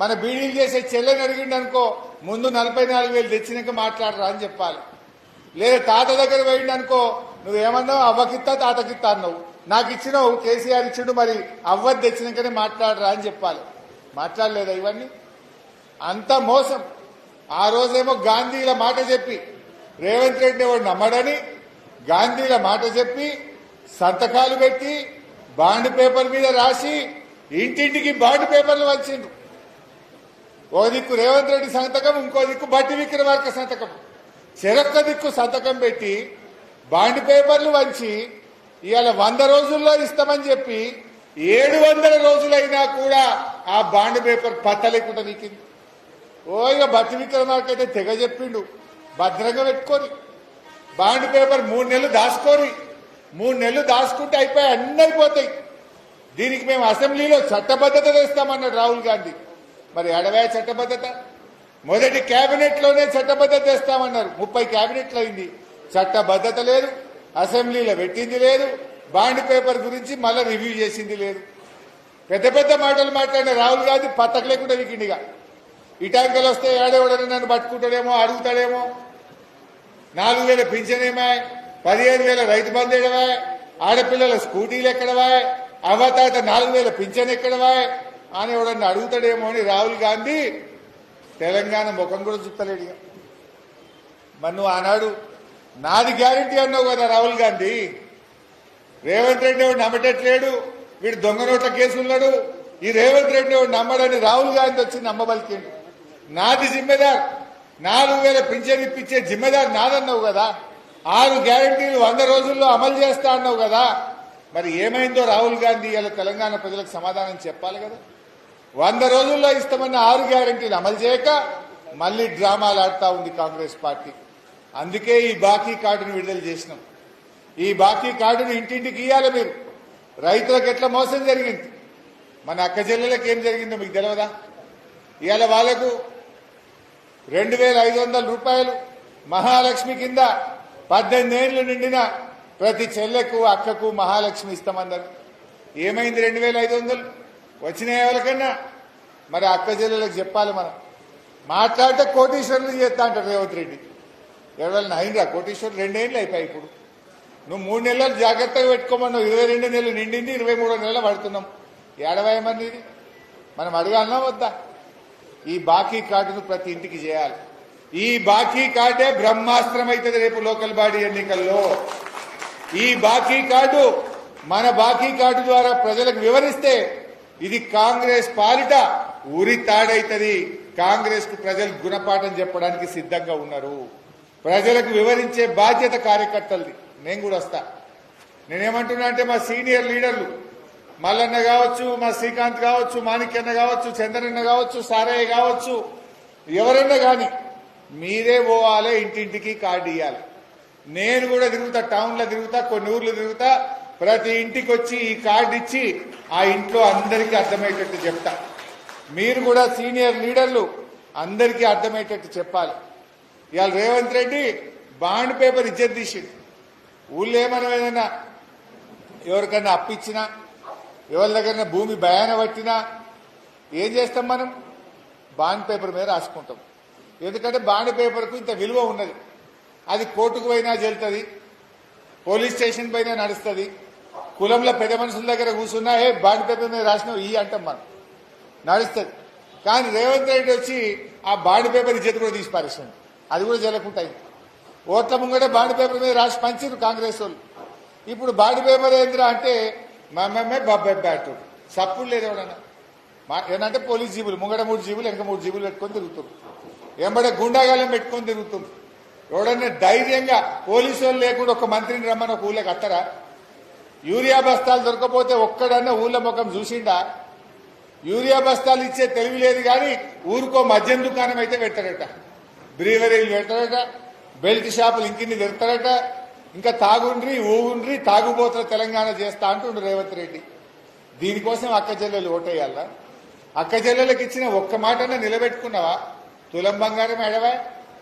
మన బీడీలు చేసే చెల్లెని అడిగిండు అనుకో ముందు 44,000 తెచ్చినాక మాట్లాడరా అని చెప్పాలి. లేదా తాత దగ్గర పోయిండు అనుకో నువ్వేమన్నావు అవ్వకిత్తా తాతకిత్తా అన్నావు, నాకు ఇచ్చినావు కేసీఆర్ ఇచ్చిండు మరి అవ్వది తెచ్చినాకనే మాట్లాడరా అని చెప్పాలి. మాట్లాడలేదా ఇవన్నీ? అంత మోసం. ఆ రోజేమో గాంధీల మాట చెప్పి రేవంత్ రెడ్డి వాడు నమ్మడని గాంధీల మాట చెప్పి సంతకాలు పెట్టి బాండ్ పేపర్ మీద రాసి ఇంటింటికి బాండ్ పేపర్లు వచ్చిండ్రు. ఓ దిక్కు రేవంత్ రెడ్డి సంతకం, ఇంకో దిక్కు బట్టి విక్రమార్క సంతకం, చెరొక్క దిక్కు సంతకం పెట్టి బాండ్ పేపర్లు వంచి ఇవాళ 100 రోజుల్లో ఇస్తామని చెప్పి 700 రోజులైనా కూడా ఆ బాండ్ పేపర్ పత్త లేకుండా నీకింది. ఓ ఇక బట్టి విక్రమార్క అయితే తెగ చెప్పిండు భద్రంగా పెట్టుకొని బాండ్ పేపర్ 3 నెలలు దాచుకొని 3 నెలలు దాచుకుంటే అయిపోయి అన్నీ అయిపోతాయి. దీనికి మేము అసెంబ్లీలో చట్టబద్ధత తెస్తామన్నాడు రాహుల్ గాంధీ. మరి అడవే చట్టబద్ధత? మొదటి కేబినెట్ లోనే చట్టబద్ధత తెస్తామన్నారు, 30 కేబినెట్లు అయింది, చట్టబద్ధత లేదు, అసెంబ్లీలో పెట్టింది లేదు, బాండ్ పేపర్ గురించి మళ్ళీ రివ్యూ చేసింది లేదు. పెద్ద పెద్ద మాటలు మాట్లాడిన రాహుల్ గాంధీ పత్తకు లేకుండా వికిండిగా ఇటాంకలు వస్తే ఏడేవాడని నన్ను పట్టుకుంటాడేమో అడుగుతాడేమో, 4,000 పింఛనేమా, 15,000 రైతు బంధు ఎడవా, ఆడపిల్లల స్కూటీలు ఎక్కడవా, అవ్వతాత 4,000 పింఛన్ ఎక్కడవా అని ఎవడన్నా అడుగుతాడేమో అని రాహుల్ గాంధీ తెలంగాణ ముఖం కూడా చూస్తలేడు. మరి నువ్వు ఆనాడు నాది గ్యారంటీ అన్నావు కదా రాహుల్ గాంధీ. రేవంత్ రెడ్డి వాడు నమ్మటట్లేడు, వీడు దొంగ నోట్ల కేసున్నాడు, ఈ రేవంత్ రెడ్డి వాడు నమ్మడని రాహుల్ గాంధీ వచ్చి నమ్మబలికిండు. నాది జిమ్మెదార్, 4,000 పింఛన్ ఇప్పించే జిమ్మెదార్ నాదన్నావు కదా, 6 గ్యారంటీలు 100 రోజుల్లో అమలు చేస్తా అన్నావు కదా. మరి ఏమైందో రాహుల్ గాంధీ ఇలా తెలంగాణ ప్రజలకు సమాధానం చెప్పాలి కదా. 100 రోజుల్లో ఇస్తామన్న 6 గ్యారంటీలు అమలు చేయక మళ్లీ డ్రామాలు ఆడుతా ఉంది కాంగ్రెస్ పార్టీ. అందుకే ఈ బాకీ కార్డును విడుదల చేసినాం. ఈ బాకీ కార్డును ఇంటింటికి ఇయ్యాలి. మీరు రైతులకు ఎట్లా మోసం జరిగింది, మన అక్క చెల్లెలకు ఏం జరిగిందో మీకు తెలియదా? ఇవాళ వాళ్లకు 2,500 రూపాయలు మహాలక్ష్మి కింద 18 ఏళ్లు నిండిన ప్రతి చెల్లెకు అక్కకు మహాలక్ష్మి ఇస్తామన్నారు. ఏమైంది 2,500 వచ్చినాయి ఎవరికన్నా? మరి అక్క చెల్లెలకు చెప్పాలి. మనం మాట్లాడితే కోటీశ్వరులు చేస్తా అంటారు రేవంత్ రెడ్డి. ఎవరైనా అయిందా కోటీశ్వరులు? 2 ఏళ్ళు అయిపోయి. ఇప్పుడు నువ్వు 3 నెలలు జాగ్రత్తగా పెట్టుకోమన్నావు, 22 నెలలు నిండింది, 23 నెలలు పడుతున్నాం. ఏడవాయమని మనం అడగాలన్నా వద్దా? ఈ బాకీ కార్డును ప్రతి ఇంటికి చేయాలి. ఈ బాకీ కార్డే బ్రహ్మాస్త్రం అవుతుంది రేపు లోకల్ బాడీ ఎన్నికల్లో. ఈ బాకీ కార్డు, మన బాకీ కార్డు ద్వారా ప్రజలకు వివరిస్తే ఇది కాంగ్రెస్ పాలిట ఉరి తాడైతుంది. కాంగ్రెస్ కు ప్రజలు గుణపాఠం చెప్పడానికి సిద్ధంగా ఉన్నారు. ప్రజలకు వివరించే బాధ్యత కార్యకర్తలది. నేను కూడా వస్తా. నేనేమంటున్నా అంటే మా సీనియర్ లీడర్లు మల్లన్న కావచ్చు, మా శ్రీకాంత్ కావచ్చు, మాణిక్యన్న కావచ్చు, చంద్రన్న కావచ్చు, సారయ్య కావచ్చు, ఎవరన్నా కానీ మీరే పోవాలి, ఇంటింటికి కార్డు ఇవ్వాలి. నేను కూడా తిరుగుతా, టౌన్లో తిరుగుతా, కొన్ని ఊర్లు తిరుగుతా, ప్రతి ఇంటికి వచ్చి ఈ కార్డు ఇచ్చి ఆ ఇంట్లో అందరికీ అర్థమయ్యేటట్టు చెప్తా. మీరు కూడా సీనియర్ లీడర్లు అందరికీ అర్థమయ్యేటట్టు చెప్పాలి. ఇవాళ రేవంత్ రెడ్డి బాండ్ పేపర్ ఇజ్జత్ తీసిండు. ఊళ్ళో ఏమైనా ఎవరికన్నా అప్పిచ్చినా, ఎవరి దగ్గర భూమి భయాన పట్టినా ఏం చేస్తాం? మనం బాండ్ పేపర్ మీద రాసుకుంటాం. ఎందుకంటే బాండ్ పేపర్కు ఇంత విలువ ఉన్నది. అది కోర్టుకు పోయినా చెల్తుంది, పోలీస్ స్టేషన్ పైన నడుస్తుంది. కులంలో పెద్ద మనుషుల దగ్గర కూర్చున్నా బాండ్ పేపర్ మీద రాసినావు ఈ అంటాం, మనం నడుస్తుంది. కానీ రేవంత్ రెడ్డి వచ్చి ఆ బాండ్ పేపర్ ఇజ్జత్ కూడా తీసి పారేస్తుంది. అది కూడా జరగకుంటాయి. ఓట్ల ముంగడే బాండ్ పేపర్ మీద రాసి పంచారు కాంగ్రెస్ వాళ్ళు. ఇప్పుడు బాండ్ పేపర్ ఏందిరా అంటే మేమే బాబాయ్ బ్యాట్ సప్పుడు లేదు. ఎవడన్నా ఏంటంటే పోలీస్ జీబులు ముంగడ 3 జీబులు వెనక 3 జీబులు పెట్టుకొని తిరుగుతారు. ఎంబడే గుండాగాలం పెట్టుకొని తిరుగుతుంది. ఎవడన్నా ధైర్యంగా పోలీసు వాళ్ళు లేకుండా ఒక మంత్రిని రమ్మని ఒక ఊళ్ళకి అత్తరా? యూరియా బస్తాలు దొరకపోతే ఒక్కడన్నా ఊళ్ళ ముఖం చూసిండా? యూరియా బస్తాలు ఇచ్చే తెలివి లేదు. కానీ ఊరికో మద్యం దుకాణం అయితే పెడతారట, బ్రీవరీలు పెడతారట, బెల్ట్ షాపులు ఇంకిన్ని పెడతారట. ఇంకా తాగుండ్రి ఊగుండ్రి తాగుబోతుల తెలంగాణ చేస్తా అంటుండు రేవంత్ రెడ్డి. దీనికోసం అక్క చెల్లెలు ఓటేయాలా? అక్క చెల్లెలకు ఇచ్చిన ఒక్క మాటన్నా నిలబెట్టుకున్నావా? తులం బంగారం ఎడవా?